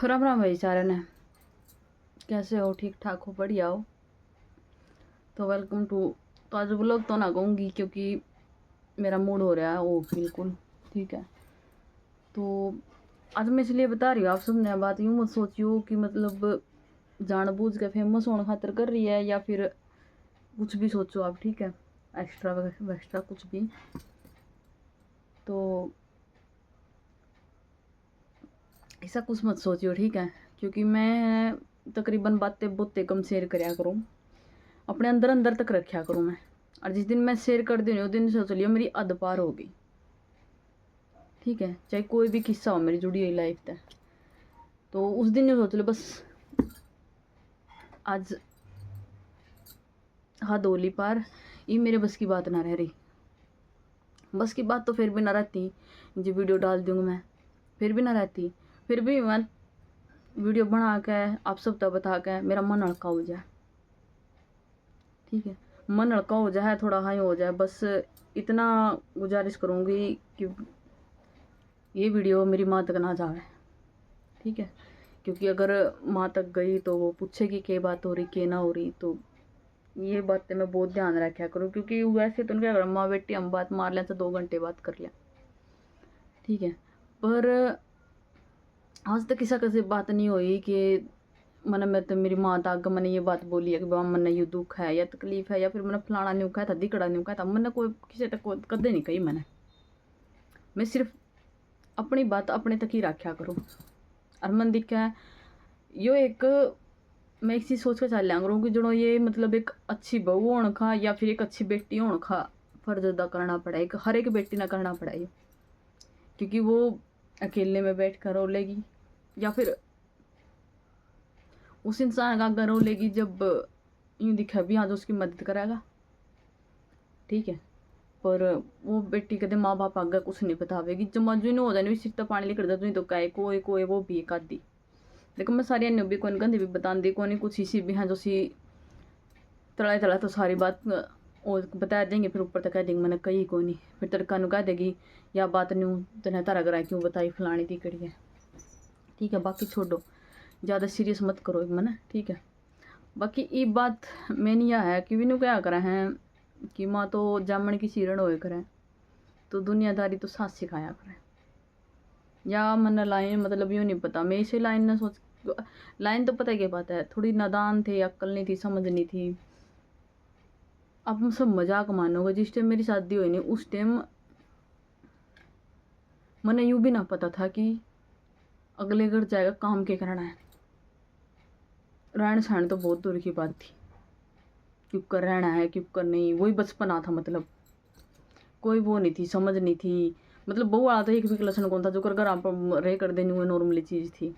राम राम भाई सारे ने, कैसे हो? ठीक ठाक हो? बढ़िया हो? तो वेलकम टू। तो आज व्लॉग तो ना कहूँगी क्योंकि मेरा मूड हो रहा है वो बिल्कुल ठीक है। तो आज मैं इसलिए बता रही हूँ, आप सबने बात यूँ मत सोचियो कि मतलब जानबूझ के फेमस होने खातिर कर रही है या फिर कुछ भी सोचो आप, ठीक है, एक्स्ट्रा वैक्स्ट्रा कुछ भी। तो ऐसा कुछ मत सोचियो, ठीक है, क्योंकि मैं तकरीबन बातें बहुत कम शेयर कराया करूँ, अपने अंदर अंदर तक रखा करूँ मैं। और जिस दिन मैं शेयर कर दी उस दिन सोच लियो मेरी हद पार हो गई, ठीक है, चाहे कोई भी किस्सा हो मेरी जुड़ी हुई लाइफ तक, तो उस दिन नहीं सोच लो बस आज हद होली पार, ये मेरे बस की बात ना रह रही। बस की बात तो फिर भी ना रहती, जो वीडियो डाल दूँगी मैं फिर भी ना रहती, फिर भी मैं वीडियो बना के आप सब तक बता के मेरा मन हल्का हो जाए, ठीक है, मन हल्का हो जाए, थोड़ा हाई हो जाए, बस इतना गुजारिश करूँगी कि ये वीडियो मेरी माँ तक ना जाए, ठीक है, क्योंकि अगर माँ तक गई तो वो पूछेगी क्या बात हो रही क्या ना हो रही। तो ये बातें मैं बहुत ध्यान रखा करूँ, क्योंकि वैसे तो क्या करें, माँ बेटी हम बात मार लें तो 2 घंटे बात कर लें, ठीक है, पर आज तक किसी से बात नहीं हुई कि मैंने मैं तो मेरी माँ तक मैंने ये बात बोली है कि बाबा मैंने ये दुख है या तकलीफ है या फिर मैंने फलाना नहीं कहा था दिकड़ा नहीं कहा था, मैंने कोई किसी तक कदे नहीं कही। मैं सिर्फ अपनी बात अपने तक ही रखा करूँ। और मन दिखा यो एक मैं एक चीज़ सोच कर चल करूँ कि जो ये मतलब एक अच्छी बहू होने का या फिर एक अच्छी बेटी होने का फर्ज अदा करना पड़ा, एक हर एक बेटी ना करना पड़ा ये, क्योंकि वो अकेले में बैठ कर रो लेगी या फिर उस इंसान का घर रो लेगी जब यूँ दिखा भी हाँ जो उसकी मदद करेगा, ठीक है, पर वो बेटी कहते माँ बाप आगे कुछ नहीं बतावेगी, जब मजू नहीं हो जाए सिर तो पानी लिखड़ जाती तो कहे कोई कोई वो भी एक आधी। देखो मैं सारी अन्य भी कौन गंदी भी बता दी कौन कुछ इसी भी हैं जो सी तला तला तो सारी बात और बता देंगे, फिर ऊपर तक कह देंगे मैंने कही को नहीं, फिर तड़का नु कह देगी या बात नहीं तेने तारा करा क्यों बताई फलानी दी कड़ी है, ठीक है, बाकी छोड़ो, ज़्यादा सीरियस मत करो एक मैंने, ठीक है। बाकी ये बात मैंने यह है कि विनू क्या करा है कि माँ तो जामन की सीरण होए करें तो दुनियादारी तो साथ सिखाया करें, या मन लाइन मतलब यूँ नहीं पता मैं इसे लाइन ना सोच, लाइन तो पता है क्या बात है, थोड़ी नादान थे, अक्ल नहीं थी, समझ नहीं थी। अब हम सब मजाक मानोगे, जिस टाइम मेरी शादी हुई नहीं उस टाइम मैंने यूँ भी ना पता था कि अगले घर जाएगा काम के करना है, रहन सहन तो बहुत दूर की बात थी, क्यों कर रहना है क्यों कर नहीं, वही बचपना था, मतलब कोई वो नहीं थी, समझ नहीं थी, मतलब बहू आया था एक भी लक्षण कौन था जो कर घर आप रह कर देनी वो नॉर्मली चीज़ थी।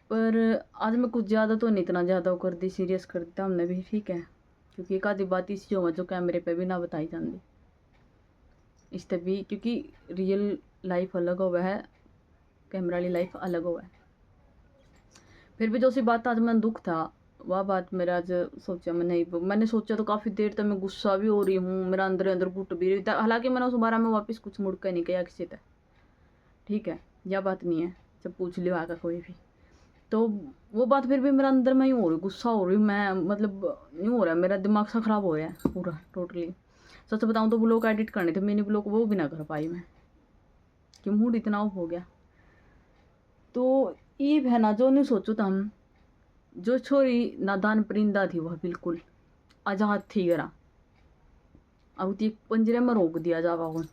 पर आज मैं कुछ ज़्यादा तो नहीं, इतना ज़्यादा कर दी सीरियस कर दिया हमने भी, ठीक है, क्योंकि एक आधी बात इसी जो कैमरे पे भी ना बताई जाती इस तभी, क्योंकि रियल लाइफ अलग हुआ है, कैमरा वाली लाइफ अलग हुआ है। फिर भी जो सी बात आज मन दुख था वह बात मेरा आज सोचा मैं नहीं, मैंने सोचा तो काफ़ी देर तक मैं गुस्सा भी हो रही हूँ, मेरा अंदर अंदर घुट भी रही था, हालांकि मैंने उस बारे में वापस कुछ मुड़ कर नहीं किया किसी तक, ठीक है, यह बात नहीं है, जब पूछ लियो आगा कोई भी तो वो बात फिर भी मेरा अंदर में यूँ हो रही, गुस्सा हो रही मैं, मतलब यूँ हो रहा है मेरा दिमाग सा ख़राब हो रहा है पूरा टोटली। सच बताऊँ तो ब्लॉग एडिट करने थे, मैंने ब्लॉग वो भी ना कर पाई मैं, कि मूड इतना ऑफ हो गया। तो ये है ना जो नहीं सोचो था हम, जो छोरी नादान परिंदा थी वह बिल्कुल आज़ाद थी गरा, अब तो एक पिंजरे में रोक दिया जावा वो,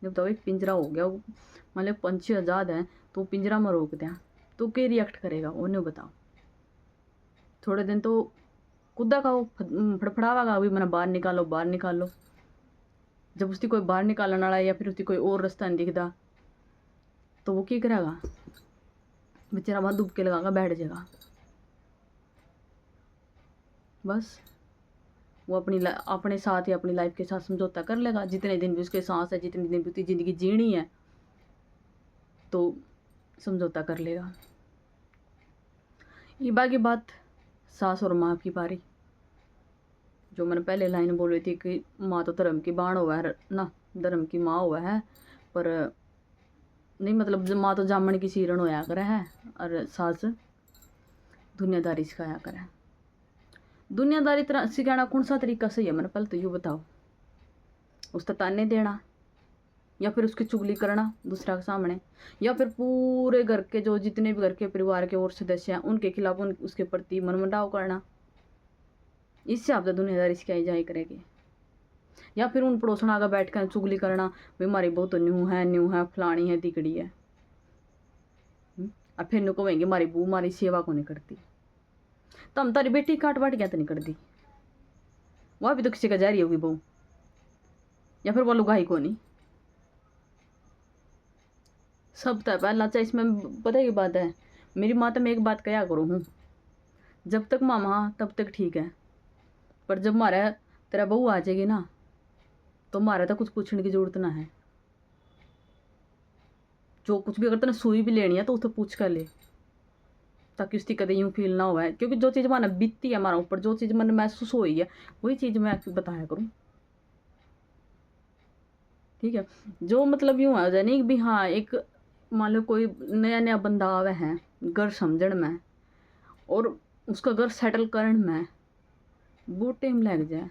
जब तो एक पिंजरा हो गया वो, मतलब पंछी आज़ाद हैं तो पिंजरा में रोक दें तो क्या रिएक्ट करेगा उन्हें बताओ। थोड़े दिन तो कुदा का वो फड़फड़ावागा अभी मैंने बाहर निकालो बाहर निकालो, जब उसकी कोई बाहर निकालने वाला या फिर उसकी कोई और रास्ता नहीं दिखता तो वो क्या करेगा, बेचारा वहाँ डूब के लगागा बैठ जाएगा, बस वो अपने साथ ही अपनी लाइफ के साथ समझौता कर लेगा, जितने दिन भी उसके सांस है जितने दिन भी उसकी ज़िंदगी जीनी है तो समझौता कर लेगा। ये बाकी बात सास और माँ की बारी, जो मैंने पहले लाइन बोल रही थी कि माँ तो धर्म की बाण हुआ है ना, धर्म की माँ हुआ है, पर नहीं मतलब माँ तो जामन की सीरन होया करे है और सास दुनियादारी सिखाया करे। दुनियादारी तरह सिखाना कौन सा तरीका सही है मैंने पहले तो यूँ बताओ। उसका ताने देना या फिर उसकी चुगली करना दूसरा के सामने, या फिर पूरे घर के जो जितने भी घर के परिवार के और सदस्य हैं उनके खिलाफ उसके प्रति मनमुटाव करना। इससे आप तो दुनियादारी सिखाई जाए करेगी। या फिर उन पड़ोसन आगे बैठ कर चुगली करना, भाई हमारी बहू तो न्यू है फलानी है तिकड़ी है। और फिर नु कहेंगे हमारी बहू हमारी सेवा को नहीं करती, तो हम तारी बेटी काट बाट क्या तो नहीं करती, वह भी तो किसी का जारी होगी बहू, या फिर वो लुगाई को नहीं। सब तय पहला चाहे इसमें पता की बात है, मेरी माँ तो मैं एक बात कहा करूँ हूँ, जब तक मामा तब तक ठीक है, पर जब हमारा तेरा बहू आ जाएगी ना तो हमारा तो कुछ पूछने की जरूरत ना है। जो कुछ भी अगर तेने सुई भी लेनी है तो उसे पूछ कर ले, ताकि उसकी कदे यूँ फील ना हो है। क्योंकि जो चीज़ माना बीती है हमारा ऊपर, जो चीज़ मन महसूस हुई है वही चीज़ मैं बताया करूँ। ठीक है, जो मतलब यूँ है नहीं भी हाँ एक मान लो कोई नया नया बंदा आवे है घर समझण में और उसका घर सेटल करन में बहुत टाइम लग जाए।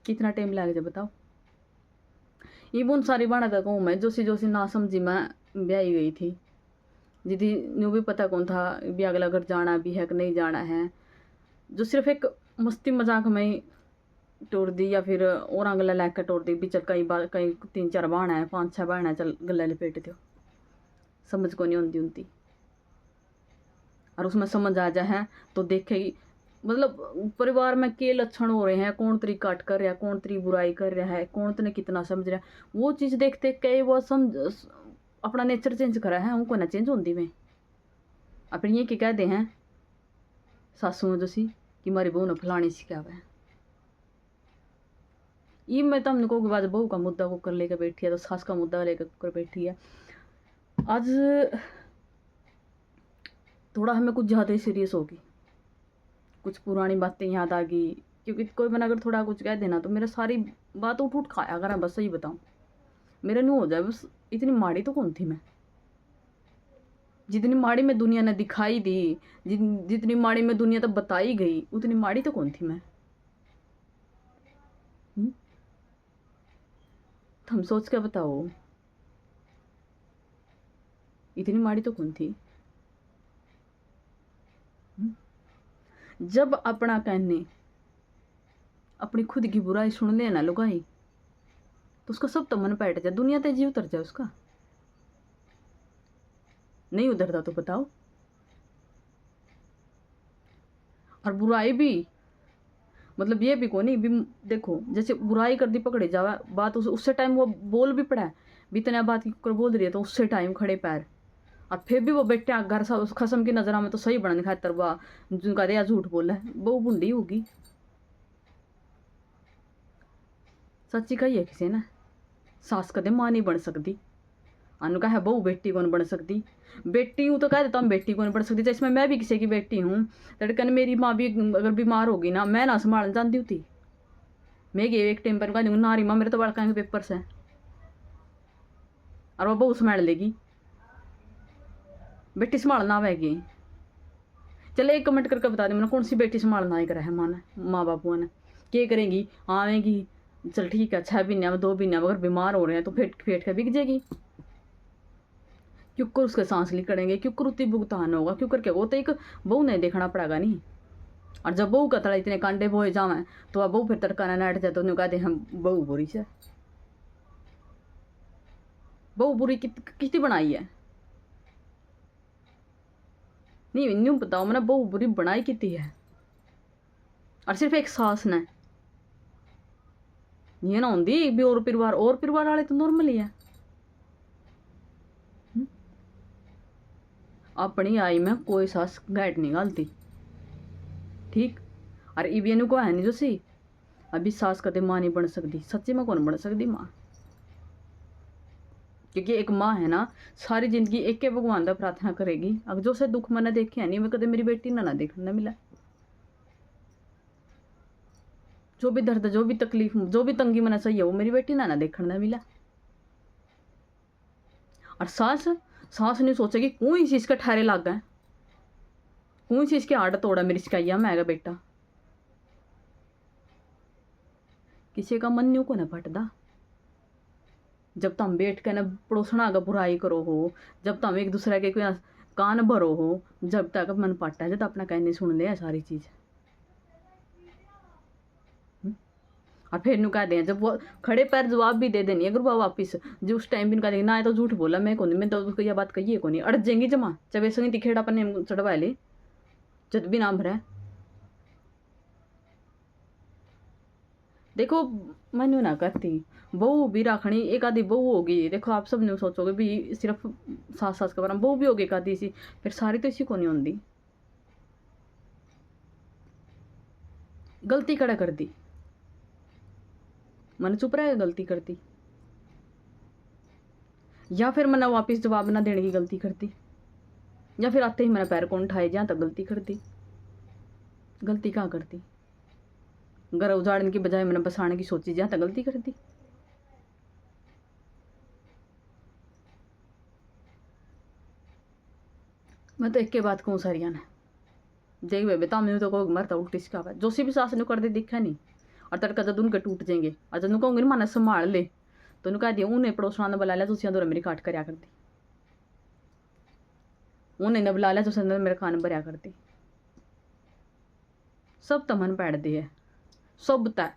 कितना टाइम लग जाए बताओ। ये उन सारी बाणा तक हूँ मैं जोशी ना समझी मैं ब्याही गई थी, जिदी न्यू भी पता कौन था भी अगला घर जाना भी है कि नहीं जाना है, जो सिर्फ एक मस्ती मजाक में ही तोड़ दी, या फिर और अगला लैकर तोड़ दी भी चल कई बार कई 3-4 बहन है 5-6 बहन है चल गला लपेट दो, समझ को नहीं होती उनती। और उसमें समझ आ जाए है तो देखेगी मतलब परिवार में के लक्षण हो रहे हैं, कौन तरी काट कर रहा है, कौन तरी बुराई कर रहा है, कौन तने कितना समझ रहा है, वो चीज़ देखते कई वो समझ अपना नेचर चेंज करा है, उनको ना चेंज होती में अपनी ये कह दे हैं सासू जोशी कि हमारी बहू ने फलानी सिखावा है। ये मैं तो हमने को बाद बहू का मुद्दा को कर लेकर बैठी है तो सास का मुद्दा लेकर कर बैठी है। आज थोड़ा हमें कुछ ज़्यादा ही सीरियस होगी, कुछ पुरानी बातें याद आ गई, क्योंकि कोई बना अगर थोड़ा कुछ कह देना तो मेरा सारी बात उठ उठ खाया अगर बस सही बताऊँ मेरा नहीं हो जाए। बस इतनी माड़ी तो कौन थी मैं, जितनी माड़ी में दुनिया ने दिखाई दी, जितनी माड़ी में दुनिया तक बताई गई उतनी माड़ी तो कौन थी मैं। हम सोच के बताओ इतनी माड़ी तो कौन थी। जब अपना कहने अपनी खुद की बुराई सुन लेना लुगाई तो उसका सब तो मन बैठ जाए, दुनिया ते जी उतर जाए उसका। नहीं उतरता तो बताओ। और बुराई भी मतलब ये भी को नहीं भी देखो जैसे बुराई कर दी पकड़े जावा बात उससे टाइम वो बोल भी पड़ा है भी इतना बात कर बोल रही है तो उससे टाइम खड़े पैर, और फिर भी वो बेटे घर सा उस खसम की नजर में तो सही बनने खातर वह जिनका रिया झूठ बोला है वो बुंडी होगी। सच्ची कही है किसी ने सास कदे माँ नहीं बन सकती, अनु कहा है बहू बेटी कौन बन सकती, बेटी हूँ तो कह देता हूँ बेटी कौन बन सकती। जैसे मैं भी किसी की बेटी हूँ लड़कन मेरी माँ भी अगर बीमार होगी ना मैं ना संभाल जानती होती, मैं गई एक टाइम पर कह दूँगी नारी माँ मेरे तो बड़का पेपर से और वो बहू संभाल लेगी, बेटी संभालना आवेगी। चले एक कमेंट करके बता दी मैंने कौन सी बेटी संभालना ही करा है माँ ने माँ बापू ने क्या करेंगी आवेगी चल ठीक है 6 महीने में 2 महीने में अगर बीमार हो रहे हैं तो फेट फेट कर बिक जाएगी, क्यों कर उसके सांस ली करेंगे, क्यों कर उतनी भुगतान होगा, क्यों करके वो तो एक बहू नहीं देखना पड़ेगा नहीं। और जब बहू का तड़ा इतने कांडे बोए जावे तो वह बहू फिर तड़का ना नाट जाए तो उन्हें कहते हम बहू बुरी से, बहू बुरी कितनी बनाई है नहीं न्यू बताओ मैंने बहू बुरी बनाई कितनी है। और सिर्फ एक सास ने ये ना होंगी भी और परिवार वाले तो नॉर्मल ही है। अपनी आई में कोई सास गाइड नहीं गालती ठीक। और इवेनु को है नहीं जो सी अभी सास कदे माँ नहीं बन सकती, सच्ची में कौन बन सकती माँ, क्योंकि एक माँ है ना सारी जिंदगी एक के भगवान का प्रार्थना करेगी। अब जो से दुख मैंने देखे है नहीं मैं कदे मेरी बेटी ना देखने मिला, जो भी दर्द जो भी तकलीफ जो भी तंगी मैंने सही है वो मेरी बेटी ना देखने मिला। और सास सास नहीं सोचेगी क्यों इस चीज़ का ठहरे लग गए, क्यों इस चीज़ की आड़ तोड़ा मेरी शिकाइया मैं बेटा। किसी का मन न्यू को ना फटदा। जब तुम बैठ के ना पड़ोसना का बुराई करो हो, जब तुम एक दूसरे के कान भरो हो, जब तक मन पट्टा है जब अपना कहने सुन ले सारी चीज़। और फिर नु कह दें जब वो खड़े पैर जवाब भी दे देनी अगर वो वापिस जो उस टाइम भी कह देंगे ना तो झूठ बोला मैं को नहीं, मैं तो उसको यह बात कही है को नहीं, अड़ जाएंगी जमा चबे संगी तिखेड़ा अपन चढ़वा ले जब भी नाम भरा। देखो मनु ना करती बहू भी रखनी, एक आधी बहू होगी। देखो आप सब ने सोचोगे भी सिर्फ सास सास का बारे में, बहू भी होगी एक आधी सी, फिर सारी तो इसी को नहीं होती। गलती कड़ा कर दी मैंने चुप रहा गलती करती, या फिर मैंने वापस जवाब ना देने की गलती करती, या फिर आते ही मैंने पैर कौन उठाए जहाँ तक गलती करती। गलती कहाँ करती, घर उजाड़ने की बजाय मैंने बसाने की सोची जहाँ तक गलती करती। मैं तो एक के बात कहूँ सारिया ने देख बे बेटा मैं तो को मरता उल्टी सिखा जो सी भी सास ने कर दे दिखा नहीं। और तड़का जब उनके टूट जाएंगे और जब कहूँगी ना माना संभाल ले तो उन्हें कह दिया उन्हें पड़ोसना ने बुला लिया तुम दौरा मेरी काट करया कर दी, उन्हें ने बुला लिया तुम मेरे कान भरया कर दी। सब तो मन पैड़ दी है सब तय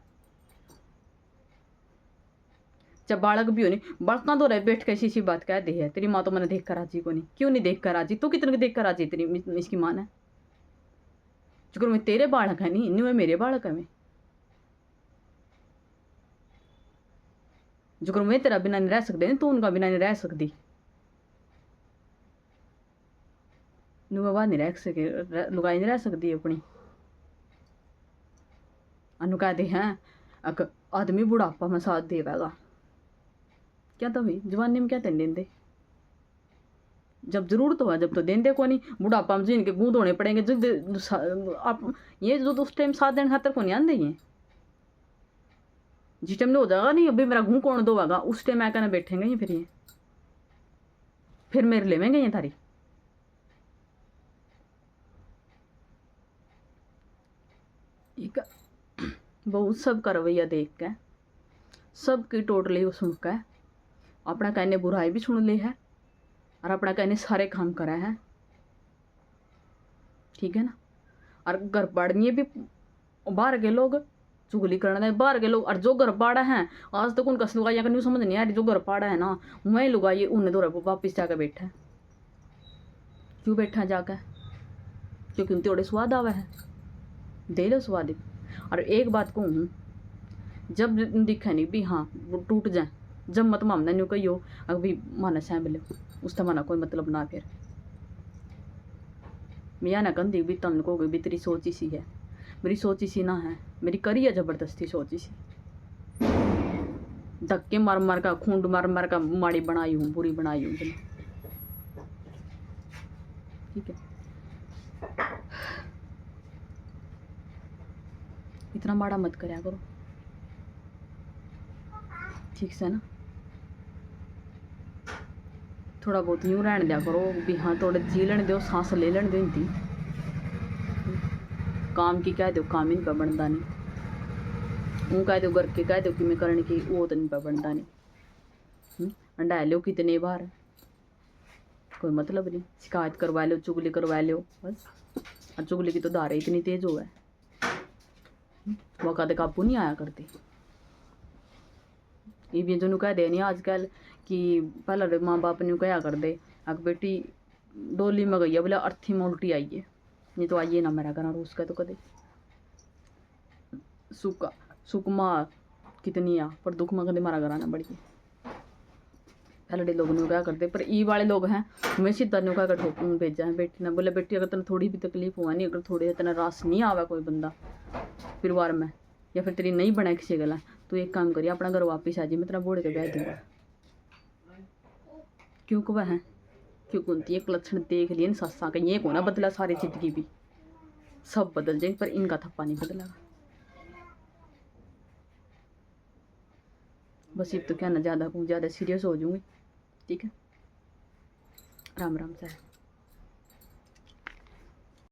जब बालक भी हो नहीं बालका दो रहे बैठ के ऐसी बात कह दी है तेरी माँ तो मैंने देख कर राजी को नहीं, क्यों नहीं देख कर राजी, तू कितने देख कर राजी तेरी इसकी माँ है। चुकर मैं तेरे बालक है नहीं मैं मेरे बालक है मैं, जो मैं तेरा बिना नहीं रह सकते नहीं तू उनका बिना नहीं रह सकती। नुआ नहीं रह सके लुगाई नहीं रह सकती अपनी। अनु कहते हैं अगर आदमी बुढ़ापा में साथ देवेगा क्या तो भाई जवानी में क्या तेन देंदे, जब जरूरत हो जब तो देंदे को नहीं, बुढ़ापा में जिनके गूँ धोने पड़ेंगे जो आप ये जो उस टाइम साथ देने खातर को नहीं आते ये जिस टाइम में हो जाएगा नहीं अभी मेरा घूँ कौन धोगा उस टाइम मैं कहना बैठेंगे ये फिर मेरे लेवेंगे ये थारी। एक बहुत सब का रवैया देख के सबकी टोटली वो सुन के अपना कहने बुराई भी सुन ली है और अपना कहने सारे काम करा है, ठीक है ना। और घर बाड़िए भी बाहर के लोग चुगली करना बाहर के लोग, और जो घर पाड़ा है आज तक उनका लुगाइया का नहीं समझ नहीं आ रही, जो घर पाड़ा है ना मैं लुगाइए उन्हें दौरा वापिस जाकर बैठा है। क्यों बैठा जाकर, क्योंकि उन थोड़े स्वाद आवा है दे लो स्वाद। और एक बात कहूँ जब दिखा नहीं भी हाँ वो टूट जाए जब मत मामना नहीं कही हो अभी माना सह मिले उसका माना कोई मतलब ना, फिर मैं या ना कहती भी तुम कहोगे भी तेरी सोच ही सी है, मेरी सोच ही सी ना है, मेरी करी है जबरदस्ती सोच ही सी, धक्के मार मार का खूंड मार मार का माड़ी बनाई हूँ बुरी बनाई हूँ, ठीक है। इतना माड़ा मत करया करो, ठीक से ना। थोड़ा बहुत यूँ रहने दिया करो भी हाँ थोड़े जी लेने दो सांस ले लेने दो, इनती काम की कह दो काम इन पर बनता नहीं, ऊँ कह दो घर के कह दो कि मैं करने की वो तो इन पर बनता नहीं। अंडा लो कितने बार कोई मतलब नहीं, शिकायत करवा लो चुगली करवा लो बस। और चुगली की तो धारा इतनी तेज हो है वो कद काबू नहीं आया करती। ये भी जो कह दे नहीं आजकल कि पहले माँ बाप ने कहा कर दे अगर बेटी डोली में गई है बोले अर्थी में उल्टी आई है, ये तो आइए ना मेरा घर रूस का तो कदे सुख माँ कितनी आ पर दुख में कदे मारा घर आना बढ़िया। पहले लोग ने क्या करते पर ई वाले लोग हैं मैं सीधा नु क्या कर भेजा है बेटी ने बोले बेटी अगर तेन थोड़ी भी तकलीफ हुआ नहीं अगर थोड़ी तेना रास नहीं आवा कोई बंदा परिवार में या फिर तेरी नहीं बना किसी गला तो एक काम करिए अपना घर वापिस आ जाए मैं तेरा बोड़े के ब्याह दूंगा। क्यों वह है क्यों कुंती एक लक्षण देख लिए सस्सा का ये को ना बदला सारी जिंदगी भी सब बदल जाए पर इनका थप्पा नहीं बदला। बस अब तो क्या ना ज़्यादा सीरियस हो जाऊंगी, ठीक है। राम राम सर।